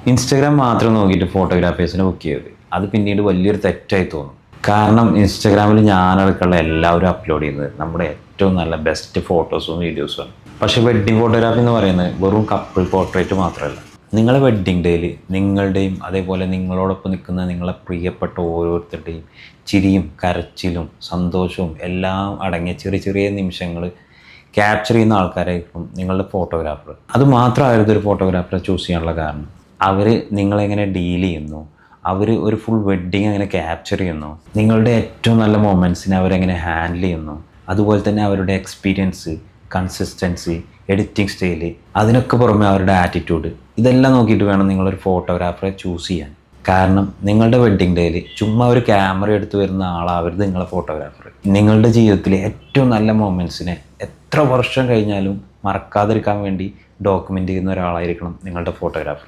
Instagram മാത്രം നോക്കിയിട്ട് ഫോട്ടോഗ്രാഫേഴ്സിനെ book ചെയ്തത് അത് പിന്നീട് വലിയൊരു തെറ്റായി തോന്നും. കാരണം ഇൻസ്റ്റഗ്രാമിൽ ഞാനടക്കമുള്ള എല്ലാവരും അപ്ലോഡ് ചെയ്യുന്നത് നമ്മുടെ ഏറ്റവും നല്ല ബെസ്റ്റ് ഫോട്ടോസും വീഡിയോസുമാണ്. പക്ഷേ വെഡ്ഡിങ് ഫോട്ടോഗ്രാഫി എന്ന് പറയുന്നത് വെറും കപ്പിൾ പോർട്രേറ്റ് മാത്രമല്ല. നിങ്ങളെ വെഡ്ഡിങ് ഡേയിൽ നിങ്ങളുടെയും അതേപോലെ നിങ്ങളോടൊപ്പം നിൽക്കുന്ന നിങ്ങളെ പ്രിയപ്പെട്ട ഓരോരുത്തരുടെയും ചിരിയും കരച്ചിലും സന്തോഷവും എല്ലാം അടങ്ങിയ ചെറിയ ചെറിയ നിമിഷങ്ങൾ ക്യാപ്ചർ ചെയ്യുന്ന ആൾക്കാരായിരിക്കും നിങ്ങളുടെ ഫോട്ടോഗ്രാഫർ. അത് മാത്രമായിരുന്നു ഒരു ഫോട്ടോഗ്രാഫറെ ചൂസ് ചെയ്യാനുള്ള കാരണം. അവർ നിങ്ങളെങ്ങനെ ഡീൽ ചെയ്യുന്നു, അവർ ഒരു ഫുൾ വെഡ്ഡിങ് എങ്ങനെ ക്യാപ്ചർ ചെയ്യുന്നു, നിങ്ങളുടെ ഏറ്റവും നല്ല മൊമെൻറ്റ്സിനെ അവരെങ്ങനെ ഹാൻഡിൽ ചെയ്യുന്നു, അതുപോലെ തന്നെ അവരുടെ എക്സ്പീരിയൻസ്, കൺസിസ്റ്റൻസി, എഡിറ്റിംഗ് സ്റ്റൈല്, അതിനൊക്കെ പുറമെ അവരുടെ ആറ്റിറ്റ്യൂഡ്, ഇതെല്ലാം നോക്കിയിട്ട് വേണം നിങ്ങളൊരു ഫോട്ടോഗ്രാഫറെ ചൂസ് ചെയ്യാൻ. കാരണം നിങ്ങളുടെ വെഡ്ഡിങ് ഡേയിൽ ചുമ്മാ ഒരു ക്യാമറ എടുത്ത് വരുന്ന ആളാവരുത് നിങ്ങളെ ഫോട്ടോഗ്രാഫർ. നിങ്ങളുടെ ജീവിതത്തിലെ ഏറ്റവും നല്ല മൊമെൻറ്റ്സിനെ എത്ര വർഷം കഴിഞ്ഞാലും മറക്കാതിരിക്കാൻ വേണ്ടി ഡോക്യുമെൻ്റ് ചെയ്യുന്ന ഒരാളായിരിക്കണം നിങ്ങളുടെ ഫോട്ടോഗ്രാഫർ.